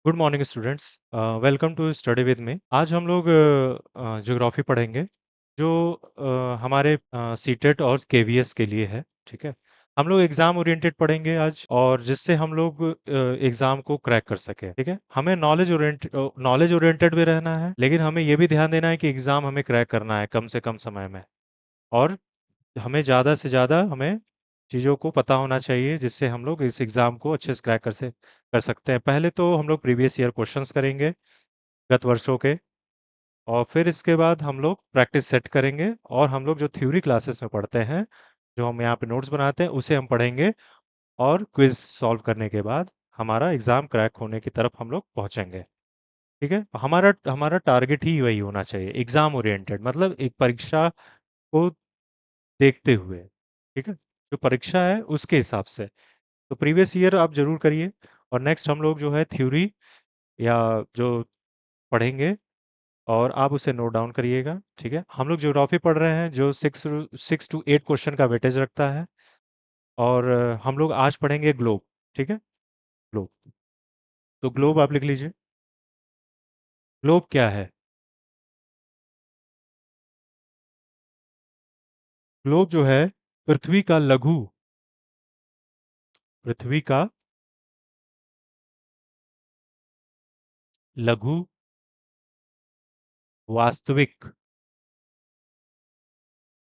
Good morning students. Welcome to study with me. आज हम लोग ज्योग्राफी पढ़ेंगे जो हमारे सीटेट और केवीएस के लिए है। ठीक है, हम लोग एग्जाम ओरिएंटेड पढ़ेंगे आज, और जिससे हम लोग एग्जाम को क्रैक कर सके। ठीक है, हमें नॉलेज ओरिएंटेड भी रहना है, लेकिन हमें ये भी ध्यान देना है कि एग्जाम हमें क्रैक करना है कम से कम समय में, और हमें ज़्यादा से ज़्यादा हमें चीज़ों को पता होना चाहिए, जिससे हम लोग इस एग्ज़ाम को अच्छे से क्रैक कर सकते हैं। पहले तो हम लोग प्रीवियस ईयर क्वेश्चंस करेंगे, गत वर्षों के, और फिर इसके बाद हम लोग प्रैक्टिस सेट करेंगे, और हम लोग जो थ्योरी क्लासेस में पढ़ते हैं, जो हम यहाँ पे नोट्स बनाते हैं, उसे हम पढ़ेंगे, और क्विज सॉल्व करने के बाद हमारा एग्ज़ाम क्रैक होने की तरफ हम लोग पहुँचेंगे। ठीक है, हमारा हमारा टारगेट ही वही होना चाहिए, एग्ज़ाम ओरिएंटेड, मतलब एक परीक्षा को देखते हुए। ठीक है, जो परीक्षा है उसके हिसाब से। तो प्रीवियस ईयर आप जरूर करिए, और नेक्स्ट हम लोग जो है थ्योरी या जो पढ़ेंगे, और आप उसे नोट डाउन करिएगा। ठीक है, हम लोग ज्योग्राफी पढ़ रहे हैं जो 6 to 8 क्वेश्चन का वेटेज रखता है, और हम लोग आज पढ़ेंगे ग्लोब। ठीक है, ग्लोब। तो ग्लोब आप लिख लीजिए। ग्लोब क्या है? ग्लोब जो है पृथ्वी का लघु पृथ्वी का लघु वास्तविक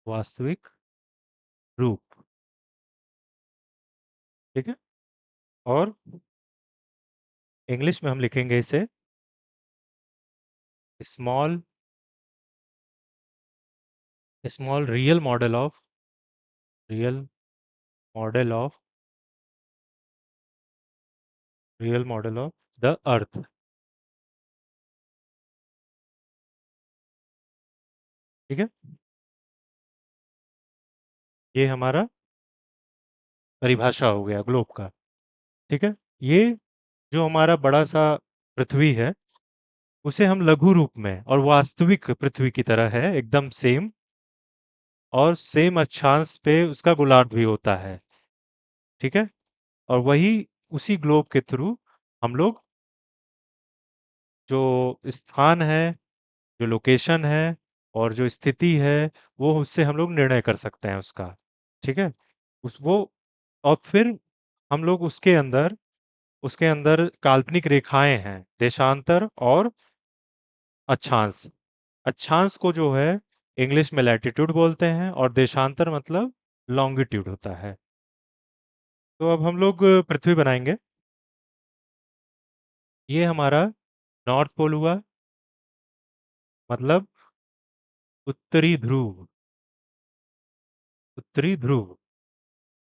वास्तविक रूप। ठीक है, और इंग्लिश में हम लिखेंगे इसे small small real model of real model of the earth. ठीक है, ये हमारा परिभाषा हो गया ग्लोब का। ठीक है, ये जो हमारा बड़ा सा पृथ्वी है, उसे हम लघु रूप में और वास्तविक पृथ्वी की तरह है, एकदम सेम, और सेम अक्षांश पे उसका गोलार्ध भी होता है। ठीक है, और वही उसी ग्लोब के थ्रू हम लोग जो स्थान है, जो लोकेशन है, और जो स्थिति है, वो उससे हम लोग निर्णय कर सकते हैं उसका। ठीक है, उस वो और फिर हम लोग उसके अंदर काल्पनिक रेखाएं हैं, देशांतर और अक्षांश। अक्षांश को जो है इंग्लिश में लैटिट्यूड बोलते हैं, और देशांतर मतलब लॉन्गिट्यूड होता है। तो अब हम लोग पृथ्वी बनाएंगे। ये हमारा नॉर्थ पोल हुआ, मतलब उत्तरी ध्रुव। उत्तरी ध्रुव।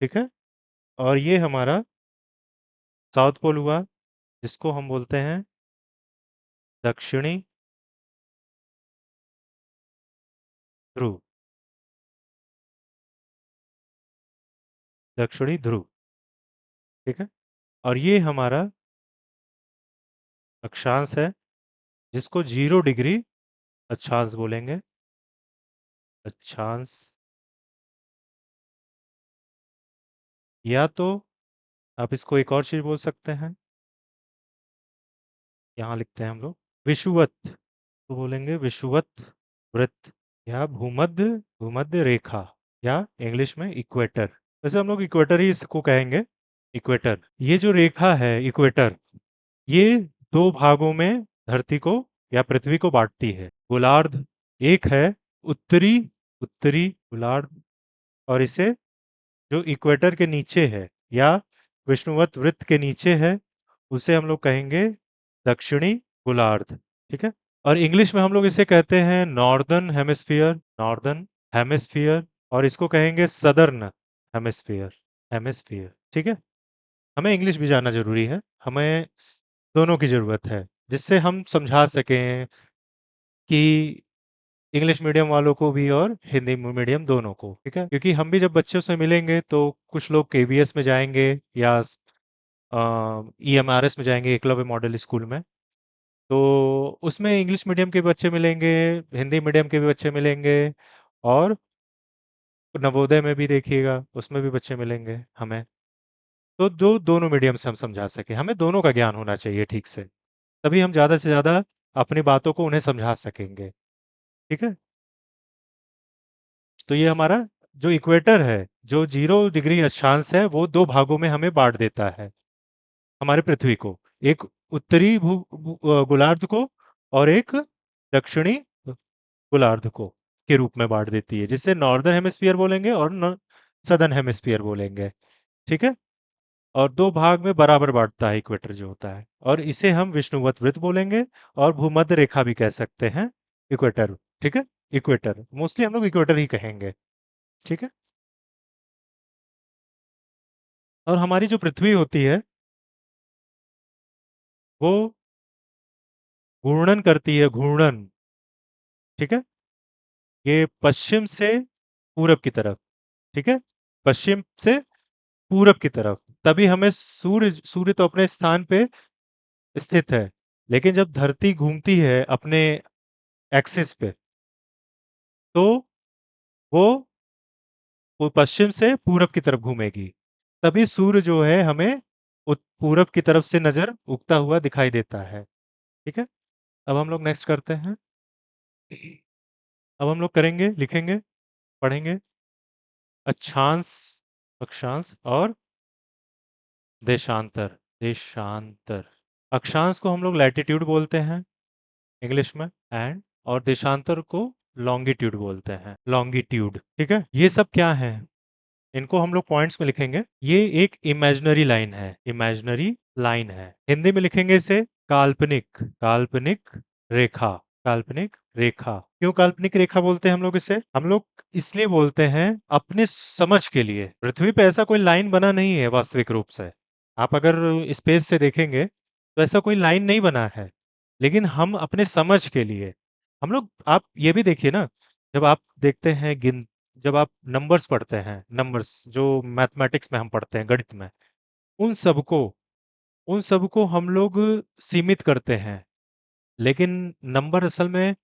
ठीक है, और ये हमारा साउथ पोल हुआ, जिसको हम बोलते हैं दक्षिणी ध्रुव। दक्षिणी ध्रुव। ठीक है, और ये हमारा अक्षांश है, जिसको 0 डिग्री अक्षांश बोलेंगे। अक्षांश, या तो आप इसको एक और चीज बोल सकते हैं, यहाँ लिखते हैं हम लोग विषुवत, तो बोलेंगे विषुवत वृत्त, या भूमध्य भूमध्य रेखा, या इंग्लिश में इक्वेटर। वैसे हम लोग इक्वेटर ही इसको कहेंगे, इक्वेटर। ये जो रेखा है इक्वेटर, ये दो भागों में धरती को या पृथ्वी को बांटती है। गोलार्ध एक है, उत्तरी उत्तरी गोलार्ध, और इसे जो इक्वेटर के नीचे है, या विषुवत वृत्त के नीचे है, उसे हम लोग कहेंगे दक्षिणी गोलार्ध। ठीक है, और इंग्लिश में हम लोग इसे कहते हैं नॉर्दर्न हेमिस्फीयर, और इसको कहेंगे सदर्न हेमिस्फीयर। हेमिस्फीयर। ठीक है, हमें इंग्लिश भी जानना जरूरी है, हमें दोनों की जरूरत है, जिससे हम समझा सकें कि इंग्लिश मीडियम वालों को भी और हिंदी मीडियम दोनों को। ठीक है, क्योंकि हम भी जब बच्चों से मिलेंगे तो कुछ लोग केवीएस में जाएंगे, या ईएमआरएस में जाएंगे, एकलव्य मॉडल स्कूल में। तो उसमें इंग्लिश मीडियम के बच्चे मिलेंगे, हिंदी मीडियम के भी बच्चे मिलेंगे, और नवोदय में भी देखिएगा, उसमें भी बच्चे मिलेंगे हमें। तो जो दोनों मीडियम से हम समझा सके, हमें दोनों का ज्ञान होना चाहिए ठीक से। तभी हम ज़्यादा से ज़्यादा अपनी बातों को उन्हें समझा सकेंगे। ठीक है? तो ये हमारा जो इक्वेटर है, जो 0 डिग्री अक्षांश है, वो 2 भागों में हमें बाँट देता है, हमारे पृथ्वी को। एक उत्तरी गोलार्ध को और एक दक्षिणी गोलार्ध को के रूप में बाँट देती है, जिसे नॉर्दर्न हेमिस्फीयर बोलेंगे और सदर्न हेमिस्फीयर बोलेंगे। ठीक है? और 2 भाग में बराबर बाँटता है इक्वेटर जो होता है, और इसे हम विषुवत वृत्त बोलेंगे और भूमध्य रेखा भी कह सकते हैं, इक्वेटर। ठीक है? इक्वेटर, मोस्टली हम लोग इक्वेटर ही कहेंगे। ठीक है? और हमारी जो पृथ्वी होती है, वो घूर्णन करती है, घूर्णन। ठीक है? ये पश्चिम से पूरब की तरफ। ठीक है? पश्चिम से पूरब की तरफ। तभी हमें सूर्य सूर्य तो अपने स्थान पे स्थित है, लेकिन जब धरती घूमती है अपने एक्सिस पे, तो वो पश्चिम से पूरब की तरफ घूमेगी। तभी सूर्य जो है हमें पूरब की तरफ से नजर उगता हुआ दिखाई देता है। ठीक है? अब हम लोग नेक्स्ट करते हैं। अब हम लोग करेंगे, लिखेंगे, पढ़ेंगे अक्षांश, अक्षांश और देशांतर। देशांतर, अक्षांश को हम लोग लैटिट्यूड बोलते हैं इंग्लिश में, एंड और देशांतर को लॉन्गिट्यूड बोलते हैं, लॉन्गिट्यूड। ठीक है? ये सब क्या है, इनको हम लोग पॉइंट्स में लिखेंगे। ये एक इमेजिनरी लाइन है, इमेजिनरी लाइन है। हिंदी में लिखेंगे इसे काल्पनिक, काल्पनिक रेखा, काल्पनिक रेखा। क्यों काल्पनिक रेखा बोलते हैं हम लोग इसे? हम लोग इसलिए बोलते हैं अपने समझ के लिए। पृथ्वी पे ऐसा कोई लाइन बना नहीं है वास्तविक रूप से। आप अगर स्पेस से देखेंगे तो ऐसा कोई लाइन नहीं बना है, लेकिन हम अपने समझ के लिए हम लोग, आप ये भी देखिए ना, जब आप देखते हैं जब आप नंबर्स पढ़ते हैं, नंबर्स जो मैथमेटिक्स में हम पढ़ते हैं, गणित में, उन सबको उन सबको हम लोग सीमित करते हैं, लेकिन नंबर असल में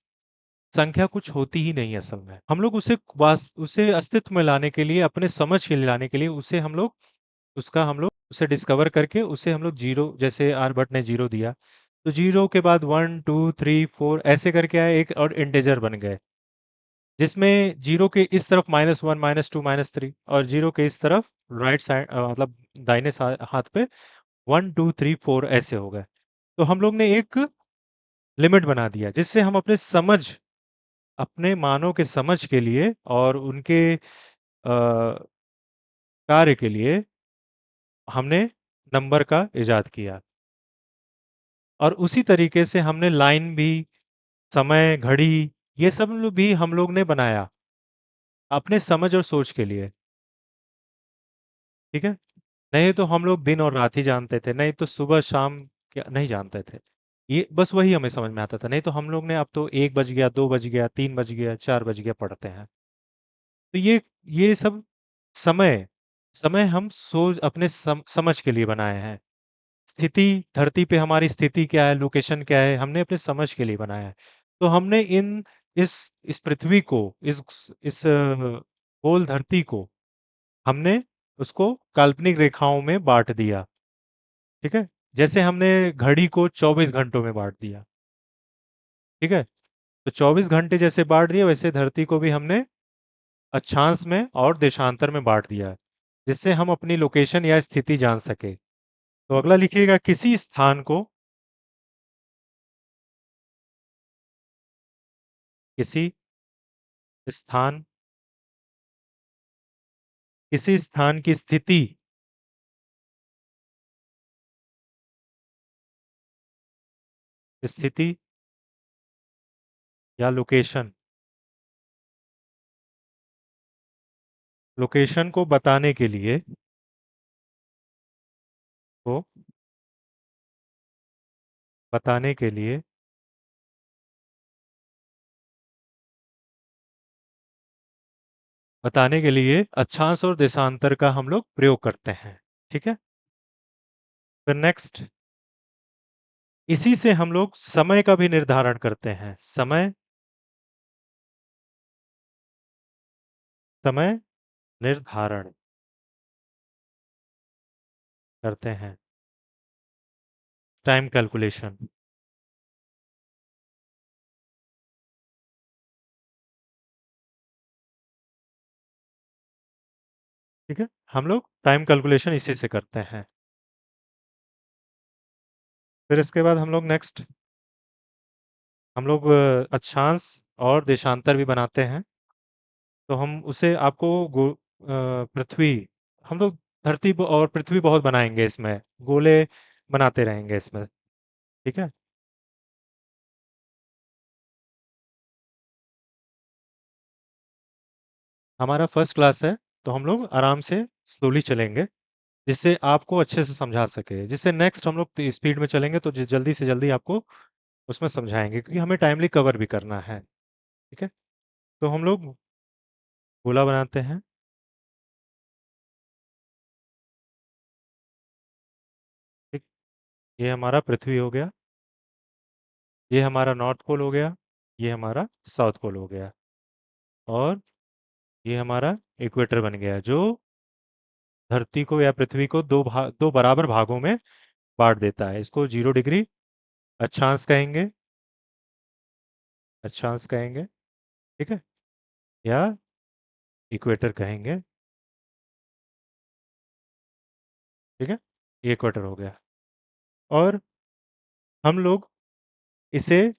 संख्या कुछ होती ही नहीं है असल में। हम लोग उसे अस्तित्व में लाने के लिए, अपने समझ के लिए लाने के लिए, उसे हम लोग उसका हम लोग उसे डिस्कवर करके उसे हम लोग जीरो, जैसे आर्यभट्ट ने जीरो दिया, तो जीरो के बाद 1 2 3 4 ऐसे करके आए, एक और इंटेजर बन गए, जिसमें जीरो के इस तरफ -1 -2 -3 और जीरो के इस तरफ राइट साइड, मतलब दाहिने हाथ पे 1 2 3 4 ऐसे हो गए। तो हम लोग ने एक लिमिट बना दिया, जिससे हम अपने मानों के समझ के लिए और उनके कार्य के लिए हमने नंबर का इजाद किया। और उसी तरीके से हमने लाइन भी, समय, घड़ी, ये सब भी हम लोग ने बनाया अपने समझ और सोच के लिए। ठीक है? नहीं तो हम लोग दिन और रात ही जानते थे, नहीं तो सुबह शाम क्या नहीं जानते थे। ये बस वही हमें समझ में आता था, नहीं तो हम लोग ने अब तो 1 बज गया, 2 बज गया, 3 बज गया, 4 बज गया पढ़ते हैं। तो ये सब समय, समय हम सोच अपने समझ के लिए बनाए हैं। स्थिति, धरती पे हमारी स्थिति क्या है, लोकेशन क्या है, हमने अपने समझ के लिए बनाया है। तो हमने इस पृथ्वी को, इस गोल धरती को हमने उसको काल्पनिक रेखाओं में बाँट दिया। ठीक है? जैसे हमने घड़ी को 24 घंटों में बाँट दिया। ठीक है? तो 24 घंटे जैसे बाँट दिए, वैसे धरती को भी हमने अक्षांश में और देशांतर में बाँट दिया है, जिससे हम अपनी लोकेशन या स्थिति जान सकें। तो अगला लिखिएगा किसी स्थान किसी स्थान की स्थिति या लोकेशन को को बताने के लिए अक्षांश और देशांतर का हम लोग प्रयोग करते हैं। ठीक है? फिर नेक्स्ट, इसी से हम लोग समय का भी निर्धारण करते हैं। समय निर्धारण करते हैं, टाइम कैलकुलेशन। ठीक है? हम लोग टाइम कैलकुलेशन इसी से करते हैं। फिर इसके बाद हम लोग अक्षांश और देशांतर भी बनाते हैं। तो हम उसे आपको पृथ्वी, हम लोग धरती और पृथ्वी बहुत बनाएंगे इसमें, गोले बनाते रहेंगे इसमें। ठीक है? हमारा फर्स्ट क्लास है, तो हम लोग आराम से स्लोली चलेंगे, जिससे आपको अच्छे से समझा सके, जिससे नेक्स्ट हम लोग स्पीड में चलेंगे तो जल्दी से जल्दी आपको उसमें समझाएंगे, क्योंकि हमें टाइमली कवर भी करना है। ठीक है? तो हम लोग गोला बनाते हैं। ठीक, ये हमारा पृथ्वी हो गया, ये हमारा नॉर्थ पोल हो गया, ये हमारा साउथ पोल हो गया, और ये हमारा इक्वेटर बन गया, जो धरती को या पृथ्वी को दो बराबर भागों में बांट देता है। इसको 0 डिग्री अक्षांश कहेंगे, अक्षांश कहेंगे। ठीक है? या इक्वेटर कहेंगे। ठीक है? ये इक्वेटर हो गया। और हम लोग इसे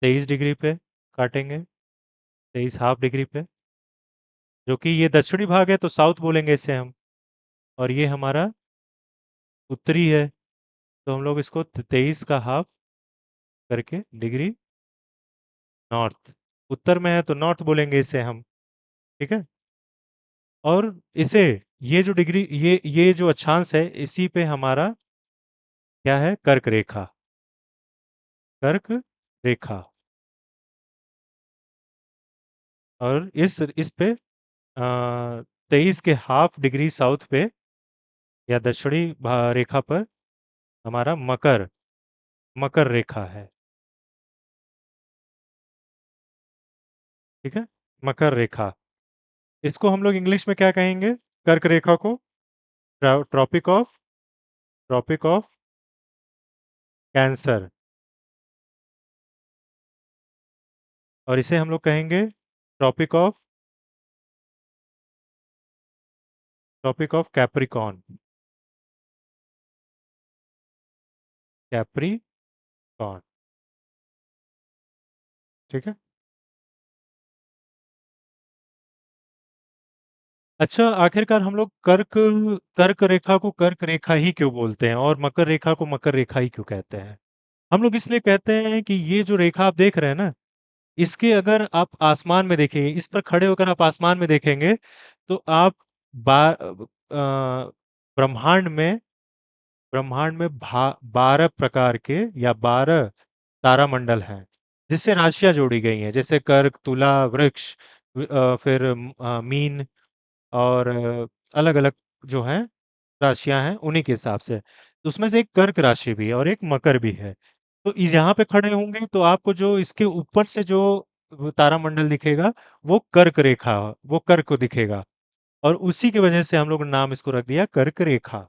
23 डिग्री पे काटेंगे, 23 हाफ डिग्री पे, जो कि ये दक्षिणी भाग है तो साउथ बोलेंगे इसे हम। और ये हमारा उत्तरी है, तो हम लोग इसको 23 का हाफ करके डिग्री नॉर्थ, उत्तर में है तो नॉर्थ बोलेंगे इसे हम। ठीक है? और इसे, ये जो डिग्री, ये जो अक्षांश है, इसी पे हमारा क्या है, कर्क रेखा, कर्क रेखा। और इस पे 23 के हाफ डिग्री साउथ पे या दक्षिणी रेखा पर हमारा मकर, मकर रेखा है। ठीक है? मकर रेखा, इसको हम लोग इंग्लिश में क्या कहेंगे, कर्क रेखा को? Tropic of, tropic of cancer. और इसे हम लोग कहेंगे tropic of, tropic of capricorn, capricorn. ठीक है? अच्छा, आखिरकार हम लोग कर्क, कर्क रेखा को कर्क रेखा ही क्यों बोलते हैं और मकर रेखा को मकर रेखा ही क्यों कहते हैं? हम लोग इसलिए कहते हैं कि ये जो रेखा आप देख रहे हैं ना, इसके अगर आप आसमान में देखेंगे, इस पर खड़े होकर आप आसमान में देखेंगे, तो आप ब्रह्मांड में, ब्रह्मांड में 12 प्रकार के या 12 तारामंडल हैं, जिससे राशियां जोड़ी गई हैं, जैसे कर्क, तुला, वृक्ष, फिर मीन, और अलग-अलग जो हैं राशियां हैं उन्हीं के हिसाब से। तो उसमें से एक कर्क राशि भी है और एक मकर भी है। तो यहाँ पे खड़े होंगे तो आपको जो इसके ऊपर से जो वो तारामंडल दिखेगा, वो कर्क रेखा, वो कर्क दिखेगा, और उसी की वजह से हम लोग ने नाम इसको रख दिया कर्क रेखा।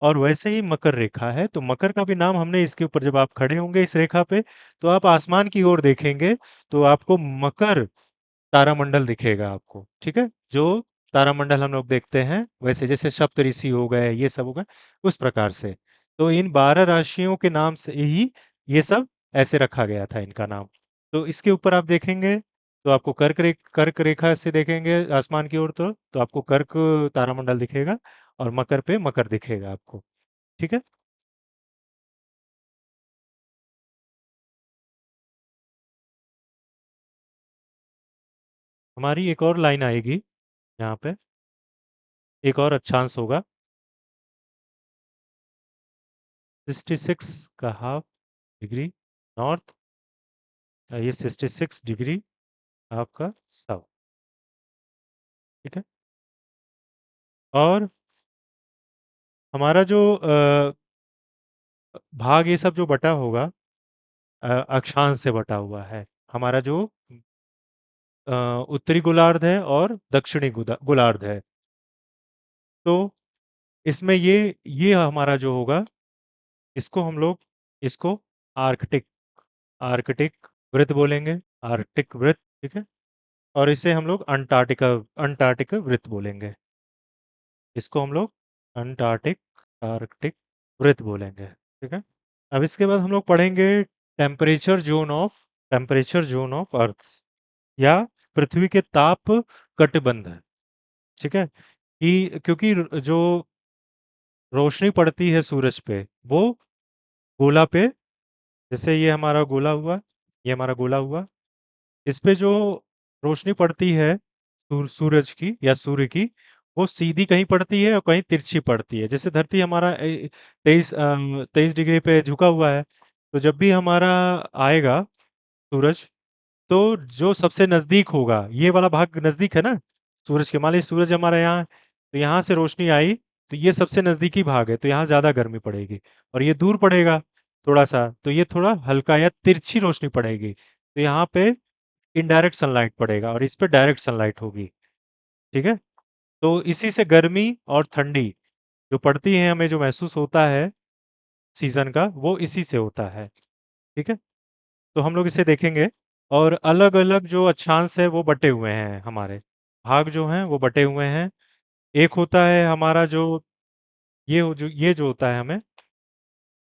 और वैसे ही मकर रेखा है, तो मकर का भी नाम हमने इसके ऊपर, जब आप खड़े होंगे इस रेखा पे, तो आप आसमान की ओर देखेंगे, तो आपको मकर तारामंडल दिखेगा आपको। ठीक है? जो तारामंडल हम लोग देखते हैं, वैसे जैसे सप्तऋषि हो गए, ये सब हो गए, उस प्रकार से। तो इन 12 राशियों के नाम से ही ये सब ऐसे रखा गया था इनका नाम। तो इसके ऊपर आप देखेंगे तो आपको कर्क रेखा से देखेंगे आसमान की ओर, तो आपको कर्क तारामंडल दिखेगा, और मकर पे मकर दिखेगा आपको। ठीक है? हमारी एक और लाइन आएगी यहाँ पे, एक और अक्षांश होगा, 66 का हाफ डिग्री नॉर्थ, ये 66 डिग्री आपका साउथ। ठीक है? और हमारा जो भाग, ये सब जो बटा होगा, अक्षांश से बटा हुआ है, हमारा जो अ, उत्तरी गोलार्ध है और दक्षिणी गोलार्ध है। तो इसमें ये हमारा जो होगा, इसको हम लोग, इसको आर्कटिक, आर्कटिक वृत्त बोलेंगे, आर्कटिक वृत्त, ठीक है। और इसे हम लोग अंटार्कटिका अंटार्कटिक वृत्त बोलेंगे। इसको हम लोग अंटार्कटिक आर्कटिक वृत्त बोलेंगे, ठीक है। अब इसके बाद हम लोग पढ़ेंगे टेम्परेचर जोन ऑफ अर्थ, या पृथ्वी के ताप कटिबंध, ठीक है। कि क्योंकि जो रोशनी पड़ती है सूरज पे, वो गोला पे, जैसे ये हमारा गोला हुआ, ये हमारा गोला हुआ, इस पे जो रोशनी पड़ती है सूरज की या सूर्य की, वो सीधी कहीं पड़ती है और कहीं तिरछी पड़ती है। जैसे धरती हमारा 23 डिग्री पे झुका हुआ है, तो जब भी हमारा आएगा सूरज, तो जो सबसे नजदीक होगा, ये वाला भाग नजदीक है ना सूरज के, मान लीजिए सूरज हमारा यहाँ है, तो यहाँ से रोशनी आई, तो ये सबसे नजदीकी भाग है, तो यहाँ ज्यादा गर्मी पड़ेगी। और ये दूर पड़ेगा थोड़ा सा, तो ये थोड़ा हल्का या तिरछी रोशनी पड़ेगी, तो यहाँ पे इनडायरेक्ट सनलाइट पड़ेगा और इस पे डायरेक्ट सनलाइट होगी, ठीक है। तो इसी से गर्मी और ठंडी जो पड़ती है, हमें जो महसूस होता है सीजन का, वो इसी से होता है, ठीक है। तो हम लोग इसे देखेंगे। और अलग अलग जो अक्षांश है वो बटे हुए हैं, हमारे भाग जो हैं वो बटे हुए हैं। एक होता है हमारा जो ये जो होता है, हमें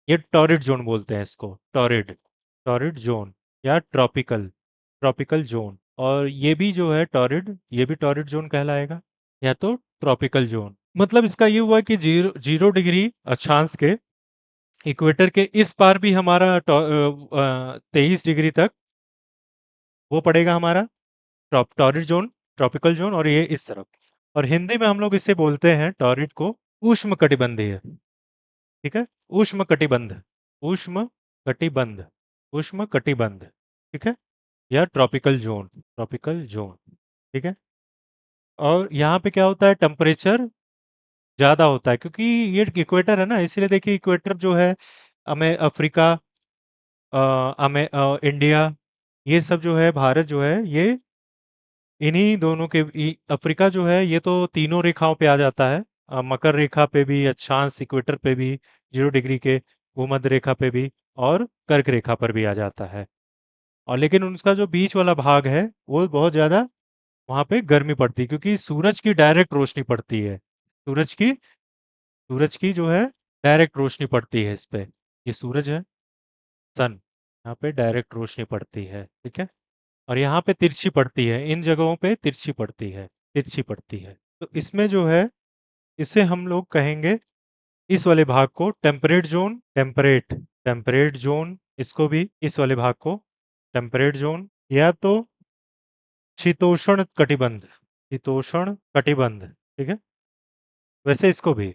ये टॉरिड जोन बोलते हैं, इसको टॉरिड टॉरिड जोन, या ट्रॉपिकल ट्रॉपिकल जोन। और ये भी जो है टॉरिड, ये भी टॉरिड जोन कहलाएगा, या तो ट्रॉपिकल जोन। मतलब इसका ये हुआ कि 0 डिग्री अक्षांश के इक्वेटर के इस पार भी हमारा 23 डिग्री तक वो पड़ेगा हमारा टॉरिड जोन, ट्रॉपिकल जोन। और ये इस तरफ, और हिंदी में हम लोग इसे बोलते हैं टॉरिड को उष्ण कटिबंधीय, ठीक है। उष्ण कटिबंध, उष्ण कटिबंध, उष्ण कटिबंध, ठीक है, या ट्रॉपिकल जोन, ठीक है। और यहाँ पे क्या होता है, टेम्परेचर ज्यादा होता है, क्योंकि ये इक्वेटर है ना, इसलिए देखिए इक्वेटर जो है, हमें अफ्रीका, इंडिया, ये सब जो है, भारत जो है, ये इन्हीं दोनों के अफ्रीका जो है, ये तो तीनों रेखाओं पे आ जाता है। मकर रेखा पे भी, अक्षांश इक्वेटर पे भी, 0 डिग्री के भूमध्य रेखा पे भी, और कर्क रेखा पर भी आ जाता है। और लेकिन उसका जो बीच वाला भाग है, वो बहुत ज्यादा वहां पे गर्मी पड़ती है, क्योंकि सूरज की डायरेक्ट रोशनी पड़ती है। सूरज की जो है डायरेक्ट रोशनी पड़ती है इस पे, ये सूरज है, सन, यहाँ पे डायरेक्ट रोशनी पड़ती है, ठीक है। और यहाँ पे तिरछी पड़ती है, इन जगहों पे तिरछी पड़ती है, तिरछी पड़ती है। तो इसमें जो है, इसे हम लोग कहेंगे, इस वाले भाग को टेम्परेट जोन, इसको भी इस वाले भाग को टेम्परेट जोन, या तो शीतोष्ण कटिबंध, ठीक है। वैसे इसको भी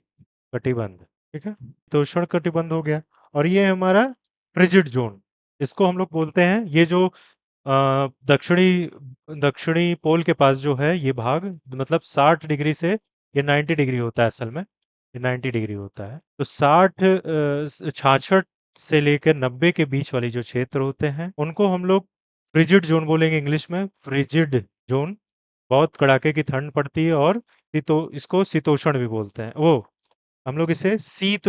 कटिबंध, ठीक है। शीतोष्ण कटिबंध हो गया। और ये हमारा फ्रिजिड जोन, इसको हम लोग बोलते हैं, ये जो दक्षिणी दक्षिणी पोल के पास जो है ये भाग, मतलब 60 डिग्री से, ये 90 डिग्री होता है असल में, ये 90 डिग्री होता है। तो 66 से लेकर 90 के बीच वाले जो क्षेत्र होते हैं, उनको हम लोग फ्रिजिड जोन बोलेंगे, इंग्लिश में फ्रिजिड जोन। बहुत कड़ाके की ठंड पड़ती है, और इसको शीतोष्ण भी बोलते हैं, वो हम लोग इसे शीत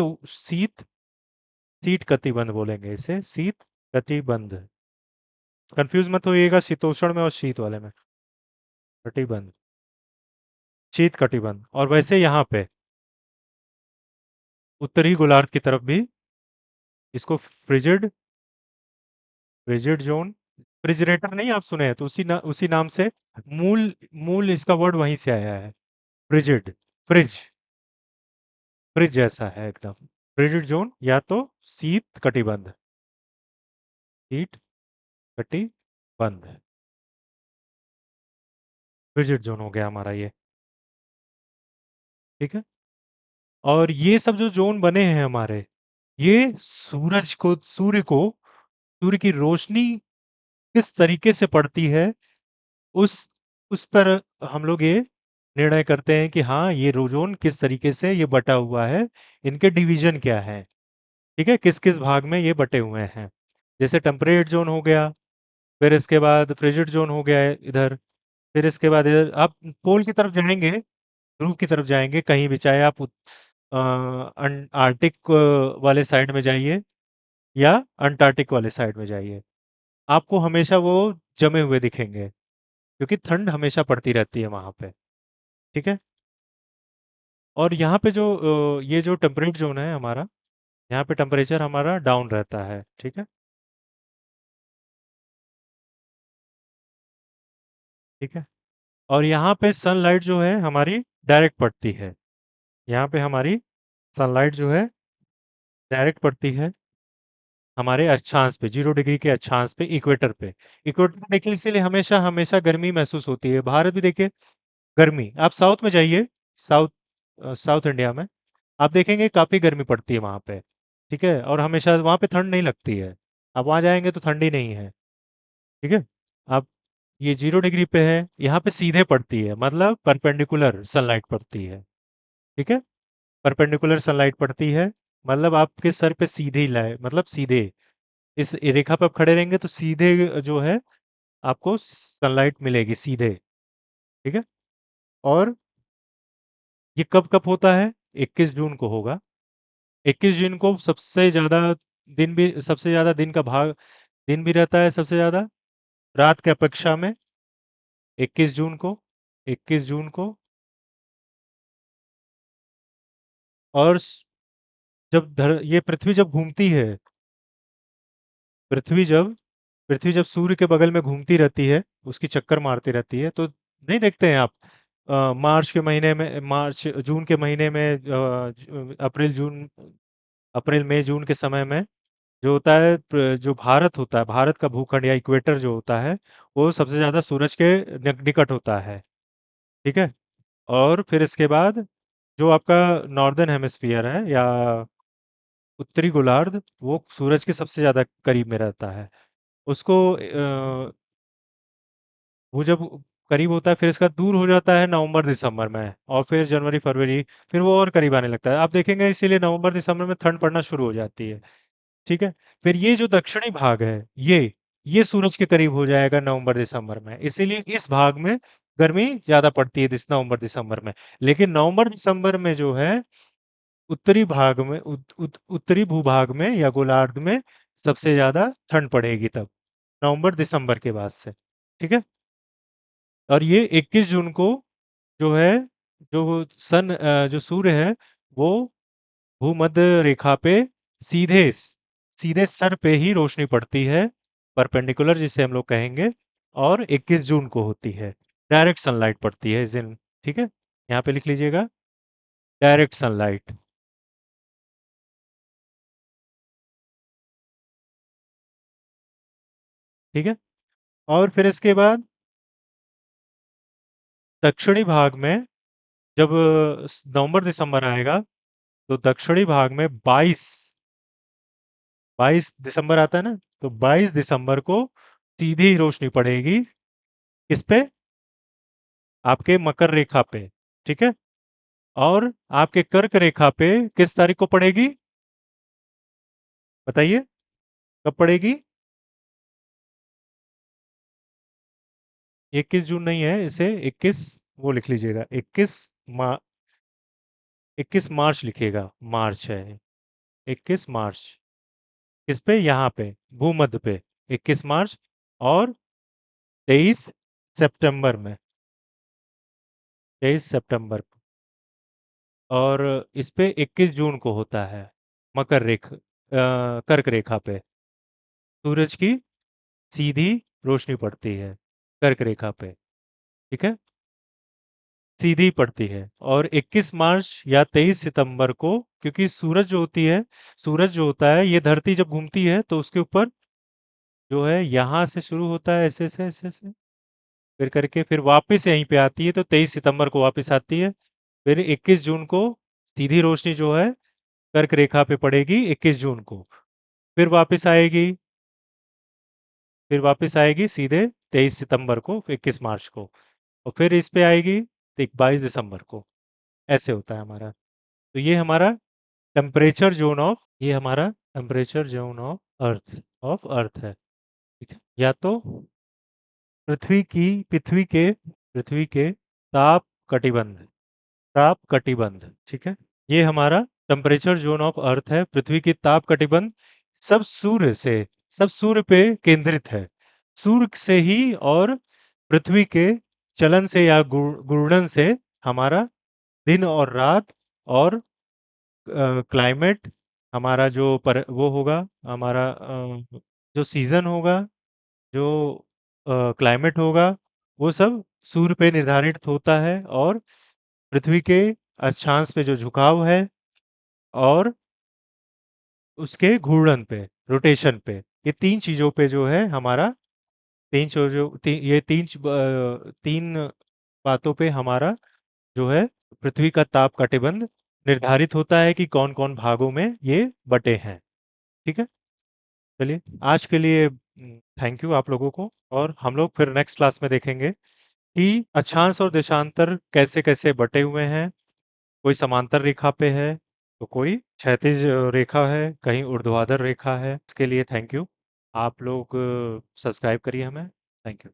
शीत कटिबंध बोलेंगे, इसे शीत कटिबंध। कंफ्यूज मत होइएगा शीतोष्ण में और शीत वाले में। कटिबंध, शीत कटिबंध। और वैसे यहाँ पे उत्तरी गोलार्ध की तरफ भी इसको फ्रिजिड फ्रिजिड जोन, फ्रिजरेटर नहीं आप सुने हैं, तो उसी नाम से मूल मूल इसका वर्ड वहीं से आया है, फ्रिजिड, फ्रिज, फ्रिज जैसा है एकदम। फ्रिजिड जोन, या तो शीत कटिबंध, शीत कटिबंध, फ्रिजिड जोन हो गया हमारा ये, ठीक है। और ये सब जो जोन बने हैं हमारे, ये सूर्य की रोशनी किस तरीके से पड़ती है, उस उस पर हम लोग ये निर्णय करते हैं कि हाँ, ये जोन किस तरीके से ये बटा हुआ है, इनके डिवीजन क्या है, ठीक है, किस किस भाग में ये बटे हुए हैं। जैसे टेम्परेट जोन हो गया, फिर इसके बाद फ्रिजिड जोन हो गया है इधर, फिर इसके बाद इधर आप पोल की तरफ जाएंगे, ध्रुव की तरफ जाएंगे कहीं भी, चाहे आप आर्टिक वाले साइड में जाइए या अंटार्कटिक वाले साइड में जाइए, आपको हमेशा वो जमे हुए दिखेंगे, क्योंकि ठंड हमेशा पड़ती रहती है वहाँ पे, ठीक है? और यहाँ पे जो ये जो टेम्परेट ज़ोन है हमारा, यहाँ पे टेम्परेचर हमारा डाउन रहता है, ठीक है? ठीक है? और यहाँ पे सनलाइट जो है हमारी डायरेक्ट पड़ती है। यहाँ पे हमारी सनलाइट जो है डायरेक्ट पड़ती है हमारे अक्षांश पे, 0 डिग्री के अक्षांश पे, इक्वेटर पे। इक्वेटर पे देखिए इसीलिए हमेशा हमेशा गर्मी महसूस होती है। भारत भी देखिए गर्मी, आप साउथ में जाइए, साउथ साउथ इंडिया में, आप देखेंगे काफ़ी गर्मी पड़ती है वहाँ पे, ठीक है? और हमेशा वहाँ पे ठंड नहीं लगती है। आप वहाँ जाएँगे तो ठंडी नहीं है, ठीक है? आप ये 0 डिग्री पे है, यहाँ पे सीधे पड़ती है, मतलब परपेंडिकुलर सनलाइट पड़ती है, ठीक है? परपेंडिकुलर सनलाइट पड़ती है, मतलब आपके सर पे सीधी लाए, मतलब सीधे इस रेखा पे आप खड़े रहेंगे तो सीधे जो है आपको सनलाइट मिलेगी सीधे, ठीक है? और ये कब-कब होता है? 21 जून को होगा। 21 जून को सबसे ज़्यादा दिन का भाग, दिन भी रहता है सबसे ज़्यादा, रात की अपेक्षा में। 21 जून को, 21 जून को, और ये पृथ्वी जब घूमती है, पृथ्वी जब पृथ्वी जब सूर्य के बगल में घूमती रहती है, उसकी चक्कर मारती रहती है, तो नहीं देखते हैं आप मार्च के महीने में, मार्च जून के महीने में, अप्रैल मई जून के समय में जो होता है, जो भारत होता है, भारत का भूखंड या इक्वेटर जो होता है, वो सबसे ज़्यादा सूरज के निकट होता है, ठीक है? और फिर इसके बाद जो आपका नॉर्दर्न हेमिस्फीयर है या उत्तरी गोलार्ध, वो सूरज के सबसे ज़्यादा करीब में रहता है। उसको वो जब करीब होता है, फिर इसका दूर हो जाता है नवंबर दिसंबर में, और फिर जनवरी फरवरी, फिर वो और करीब आने लगता है। आप देखेंगे इसीलिए नवंबर दिसंबर में ठंड पड़ना शुरू हो जाती है, ठीक है? फिर ये जो दक्षिणी भाग है, ये सूरज के करीब हो जाएगा नवंबर दिसंबर में, इसीलिए इस भाग में गर्मी ज़्यादा पड़ती है नवंबर दिसंबर में। लेकिन नवंबर दिसंबर में जो है उत्तरी भाग में, उत्तरी भूभाग में या गोलार्ध में सबसे ज़्यादा ठंड पड़ेगी तब, नवंबर दिसंबर के बाद से, ठीक है? और ये 21 जून को जो है, जो सूर्य है, वो भूमध्य रेखा पे सीधे सीधे सर पे ही रोशनी पड़ती है, परपेंडिकुलर जिसे हम लोग कहेंगे, और 21 जून को होती है। डायरेक्ट सनलाइट पड़ती है इस दिन, ठीक है? यहाँ पे लिख लीजिएगा, डायरेक्ट सनलाइट, ठीक है? और फिर इसके बाद दक्षिणी भाग में जब नवंबर दिसंबर आएगा, तो दक्षिणी भाग में 22 दिसंबर आता है ना, तो 22 दिसंबर को सीधी रोशनी पड़ेगी किस पे? आपके मकर रेखा पे, ठीक है? और आपके कर्क रेखा पे किस तारीख को पड़ेगी? बताइए, कब पड़ेगी? 21 जून नहीं है, इसे 21 वो लिख लीजिएगा, 21 मार्च लिखिएगा, मार्च है, 21 मार्च। किस पे? यहाँ पे, भूमध्य पे, 21 मार्च, और 23 सितंबर में, 23 सितंबर को। और इस पे 21 जून को होता है, कर्क रेखा पे सूरज की सीधी रोशनी पड़ती है, कर्क रेखा पे, ठीक है? सीधी पड़ती है। और 21 मार्च या 23 सितंबर को, क्योंकि सूरज जो होता है, ये धरती जब घूमती है तो उसके ऊपर जो है यहाँ से शुरू होता है, ऐसे फिर करके फिर वापस यहीं पे आती है, तो 23 सितंबर को वापस आती है। फिर 21 जून को सीधी रोशनी जो है कर्क रेखा पे पड़ेगी 21 जून को। फिर वापस आएगी, सीधे 23 सितंबर को, 21 मार्च को, और फिर इस पे आएगी 22 दिसंबर को। ऐसे होता है हमारा। तो ये हमारा टेम्परेचर जोन ऑफ अर्थ है, ठीक है? या तो पृथ्वी के ताप कटिबंध, ठीक है? ये हमारा टेम्परेचर जोन ऑफ अर्थ है, पृथ्वी की ताप कटिबंध। सब सूर्य से सब सूर्य पे केंद्रित है। सूर्य से ही और पृथ्वी के चलन से या घूर्णन से हमारा दिन और रात और क्लाइमेट, हमारा जो पर वो होगा, हमारा जो सीज़न होगा, जो क्लाइमेट होगा, वो सब सूर्य पे निर्धारित होता है और पृथ्वी के अक्षांश पे जो झुकाव है और उसके घूर्णन पे, रोटेशन पे, ये 3 चीज़ों पे जो है हमारा 3 चीज़ों ती ये 3 3 बातों पे हमारा जो है पृथ्वी का ताप कटिबंध निर्धारित होता है कि कौन-कौन भागों में ये बँटे हैं। ठीक है? चलिए, आज के लिए थैंक यू आप लोगों को, और हम लोग फिर नेक्स्ट क्लास में देखेंगे कि अक्षांश और देशांतर कैसे-कैसे बँटे हुए हैं। कोई समांतर रेखा पे है, तो कोई क्षैतिज रेखा है, कहीं ऊर्ध्वाधर रेखा है। इसके लिए थैंक यू। आप लोग सब्सक्राइब करिए हमें। Thank you.